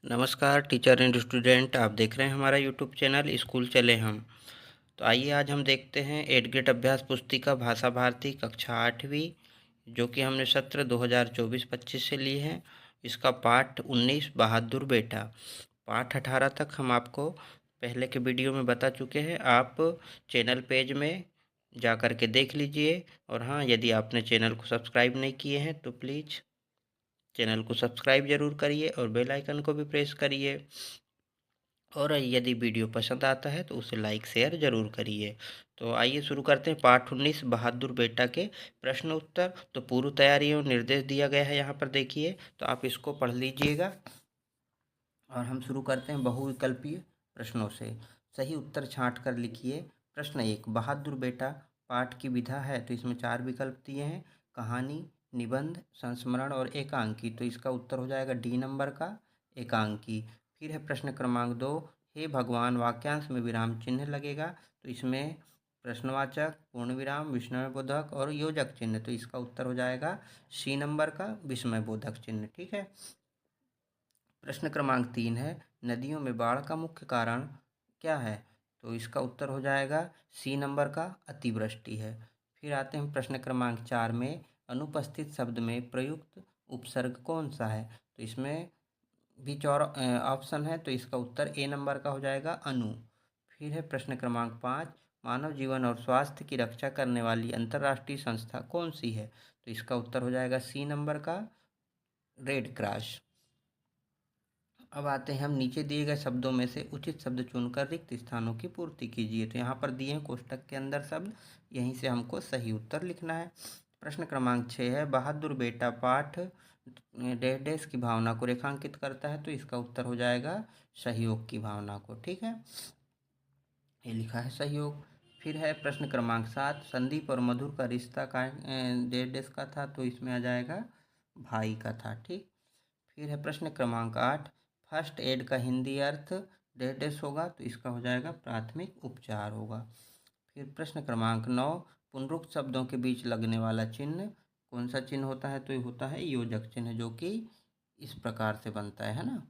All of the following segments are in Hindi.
नमस्कार टीचर एंड स्टूडेंट, आप देख रहे हैं हमारा यूट्यूब चैनल स्कूल चले हम। तो आइए आज हम देखते हैं 8 ग्रेड अभ्यास पुस्तिका भाषा भारती कक्षा 8वीं, जो कि हमने सत्र 2024-25 से ली है। इसका पाठ 19 बहादुर बेटा। पाठ 18 तक हम आपको पहले के वीडियो में बता चुके हैं। आप चैनल पेज में जा कर के देख लीजिए। और हाँ, यदि आपने चैनल को सब्सक्राइब नहीं किए हैं तो प्लीज़ चैनल को सब्सक्राइब ज़रूर करिए और बेल आइकन को भी प्रेस करिए। और यदि वीडियो पसंद आता है तो उसे लाइक शेयर ज़रूर करिए। तो आइए शुरू करते हैं पाठ 19 बहादुर बेटा के प्रश्न उत्तर। तो पूर्व तैयारी और निर्देश दिया गया है यहाँ पर, देखिए तो आप इसको पढ़ लीजिएगा। और हम शुरू करते हैं बहुविकल्पीय प्रश्नों से। सही उत्तर छांट कर लिखिए। प्रश्न 1, बहादुर बेटा पाठ की विधा है, तो इसमें 4 विकल्प दिए हैं: कहानी, निबंध, संस्मरण और एकांकी। तो इसका उत्तर हो जाएगा डी नंबर का, एकांकी। फिर है प्रश्न क्रमांक 2, हे भगवान वाक्यांश में विराम चिन्ह लगेगा। तो इसमें प्रश्नवाचक, पूर्ण विराम, विस्मय बोधक और योजक चिन्ह। तो इसका उत्तर हो जाएगा सी नंबर का, विस्मय बोधक चिन्ह। ठीक है। प्रश्न क्रमांक 3 है, नदियों में बाढ़ का मुख्य कारण क्या है? तो इसका उत्तर हो जाएगा सी नंबर का, अतिवृष्टि है। फिर आते हैं प्रश्न क्रमांक 4 में, अनुपस्थित शब्द में प्रयुक्त उपसर्ग कौन सा है? तो इसमें भी 4 ऑप्शन है, तो इसका उत्तर ए नंबर का हो जाएगा, अनु। फिर है प्रश्न क्रमांक 5, मानव जीवन और स्वास्थ्य की रक्षा करने वाली अंतर्राष्ट्रीय संस्था कौन सी है? तो इसका उत्तर हो जाएगा सी नंबर का, रेड क्रॉस। अब आते हैं हम नीचे दिए गए शब्दों में से उचित शब्द चुनकर रिक्त स्थानों की पूर्ति कीजिए। तो यहाँ पर दिए हैं कोष्टक के अंदर शब्द, यहीं से हमको सही उत्तर लिखना है। प्रश्न क्रमांक 6 है, बहादुर बेटा पाठ डैश डैश की भावना को रेखांकित करता है। तो इसका उत्तर हो जाएगा सहयोग की भावना को। ठीक है, ये लिखा है सहयोग। फिर है प्रश्न क्रमांक 7, संदीप और मधुर का रिश्ता का डैश डैश का था। तो इसमें आ जाएगा भाई का था। ठीक। फिर है प्रश्न क्रमांक 8, फर्स्ट एड का हिंदी अर्थ डैश डैश होगा। तो इसका हो जाएगा प्राथमिक उपचार होगा। फिर प्रश्न क्रमांक 9, पुनरुक्त शब्दों के बीच लगने वाला चिन्ह कौन सा चिन्ह होता है? तो ये होता है योजक चिन्ह, जो कि इस प्रकार से बनता है ना।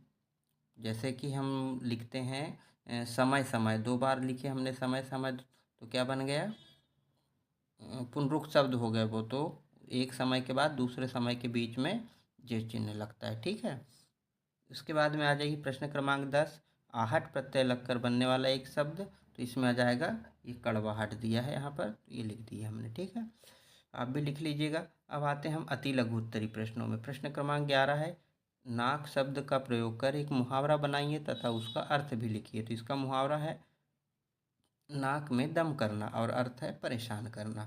जैसे कि हम लिखते हैं समय समय, 2 बार लिखे हमने समय समय, तो क्या बन गया? पुनरुक्त शब्द हो गए वो। तो एक समय के बाद दूसरे समय के बीच में जे चिन्ह लगता है। ठीक है। उसके बाद में आ जाएगी प्रश्न क्रमांक 10, आहट प्रत्यय लगकर बनने वाला एक शब्द। तो इसमें आ जाएगा, ये कड़वाहट दिया है यहाँ पर, तो ये लिख दिया हमने। ठीक है, आप भी लिख लीजिएगा। अब आते हैं हम अति लघु उत्तरी प्रश्नों में। प्रश्न क्रमांक 11 है, नाक शब्द का प्रयोग कर एक मुहावरा बनाइए तथा उसका अर्थ भी लिखिए। तो इसका मुहावरा है नाक में दम करना और अर्थ है परेशान करना।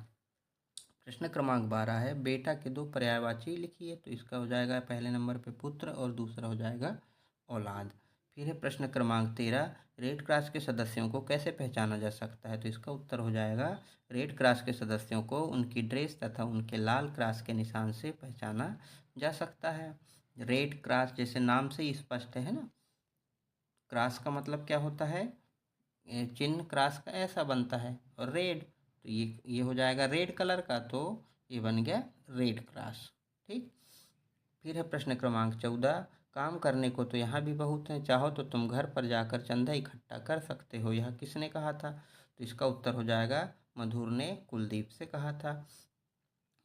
प्रश्न क्रमांक 12 है, बेटा के 2 पर्यायवाची लिखिए। तो इसका हो जाएगा पहले नंबर पे पुत्र और दूसरा हो जाएगा औलाद। फिर है प्रश्न क्रमांक 13, रेड क्रॉस के सदस्यों को कैसे पहचाना जा सकता है? तो इसका उत्तर हो जाएगा, रेड क्रॉस के सदस्यों को उनकी ड्रेस तथा उनके लाल क्रॉस के निशान से पहचाना जा सकता है। रेड क्रॉस जैसे नाम से ही स्पष्ट है ना, क्रॉस का मतलब क्या होता है? चिन्ह क्रॉस का ऐसा बनता है। और रेड, तो ये हो जाएगा रेड कलर का, तो ये बन गया रेड क्रॉस। ठीक। फिर है प्रश्न क्रमांक 14, काम करने को तो यहाँ भी बहुत है, चाहो तो तुम घर पर जाकर चंदा इकट्ठा कर सकते हो, यह किसने कहा था? तो इसका उत्तर हो जाएगा, मधुर ने कुलदीप से कहा था।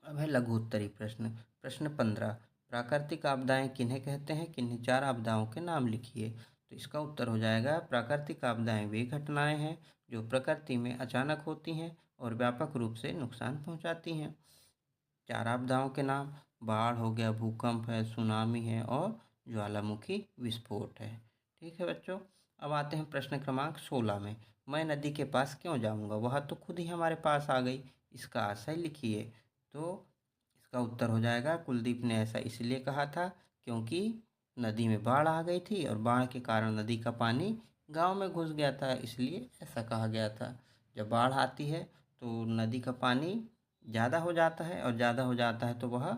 अब है लघु उत्तरी प्रश्न। प्रश्न 15, प्राकृतिक आपदाएं किन्हें कहते हैं? किन्हीं 4 आपदाओं के नाम लिखिए। तो इसका उत्तर हो जाएगा, प्राकृतिक आपदाएं वे घटनाएं हैं जो प्रकृति में अचानक होती हैं और व्यापक रूप से नुकसान पहुंचाती हैं। 4 आपदाओं के नाम, बाढ़ हो गया, भूकंप है, सुनामी है और ज्वालामुखी विस्फोट है। ठीक है बच्चों। अब आते हैं प्रश्न क्रमांक 16 में, मैं नदी के पास क्यों जाऊंगा, वह तो खुद ही हमारे पास आ गई, इसका आशय लिखिए। तो इसका उत्तर हो जाएगा, कुलदीप ने ऐसा इसलिए कहा था क्योंकि नदी में बाढ़ आ गई थी और बाढ़ के कारण नदी का पानी गांव में घुस गया था, इसलिए ऐसा कहा गया था। जब बाढ़ आती है तो नदी का पानी ज़्यादा हो जाता है, और ज़्यादा हो जाता है तो वह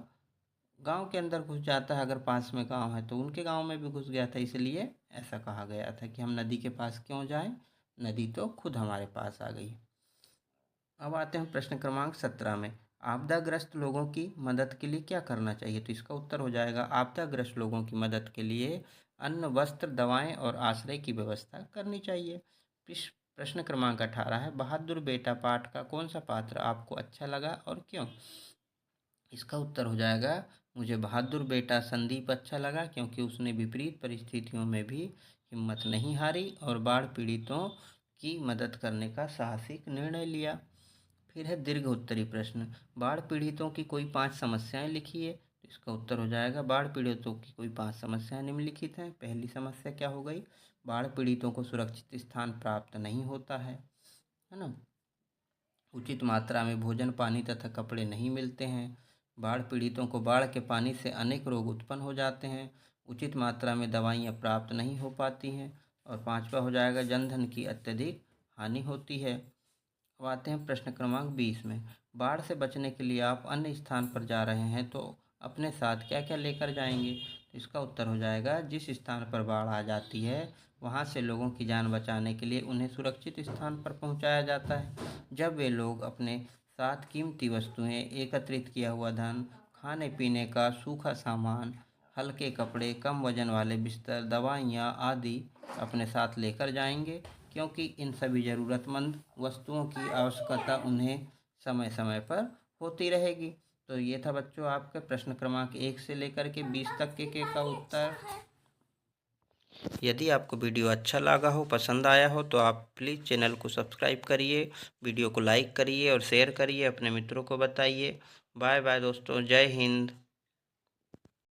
गांव के अंदर घुस जाता है। अगर पास में गांव है तो उनके गांव में भी घुस गया था, इसलिए ऐसा कहा गया था कि हम नदी के पास क्यों जाएं, नदी तो खुद हमारे पास आ गई। अब आते हैं प्रश्न क्रमांक 17 में, आपदाग्रस्त लोगों की मदद के लिए क्या करना चाहिए? तो इसका उत्तर हो जाएगा, आपदाग्रस्त लोगों की मदद के लिए अन्न, वस्त्र, दवाएं और आश्रय की व्यवस्था करनी चाहिए। प्रश्न क्रमांक 18 है, बहादुर बेटा पाठ का कौन सा पात्र आपको अच्छा लगा और क्यों? इसका उत्तर हो जाएगा, मुझे बहादुर बेटा संदीप अच्छा लगा, क्योंकि उसने विपरीत परिस्थितियों में भी हिम्मत नहीं हारी और बाढ़ पीड़ितों की मदद करने का साहसिक निर्णय लिया। फिर है दीर्घ उत्तरी प्रश्न, बाढ़ पीड़ितों की कोई 5 समस्याएं लिखिए। तो इसका उत्तर हो जाएगा, बाढ़ पीड़ितों की कोई 5 समस्याएं निम्नलिखित हैं। पहली समस्या क्या हो गई? बाढ़ पीड़ितों को सुरक्षित स्थान प्राप्त नहीं होता है ना। उचित मात्रा में भोजन, पानी तथा कपड़े नहीं मिलते हैं। बाढ़ पीड़ितों को बाढ़ के पानी से अनेक रोग उत्पन्न हो जाते हैं। उचित मात्रा में दवाइयाँ प्राप्त नहीं हो पाती हैं। और पांचवा हो जाएगा, जनधन की अत्यधिक हानि होती है। अब आते हैं प्रश्न क्रमांक 20 में, बाढ़ से बचने के लिए आप अन्य स्थान पर जा रहे हैं तो अपने साथ क्या क्या लेकर जाएंगे? तो इसका उत्तर हो जाएगा, जिस स्थान पर बाढ़ आ जाती है वहां से लोगों की जान बचाने के लिए उन्हें सुरक्षित स्थान पर पहुंचाया जाता है। जब वे लोग अपने साथ कीमती वस्तुएं, एकत्रित किया हुआ धन, खाने पीने का सूखा सामान, हल्के कपड़े, कम वजन वाले बिस्तर, दवाइयाँ आदि अपने साथ लेकर जाएंगे, क्योंकि इन सभी ज़रूरतमंद वस्तुओं की आवश्यकता उन्हें समय समय पर होती रहेगी। तो ये था बच्चों आपके प्रश्न क्रमांक 1 से लेकर के 20 तक के का उत्तर। यदि आपको वीडियो अच्छा लगा हो, पसंद आया हो, तो आप प्लीज़ चैनल को सब्सक्राइब करिए, वीडियो को लाइक करिए और शेयर करिए, अपने मित्रों को बताइए। बाय बाय दोस्तों, जय हिंद।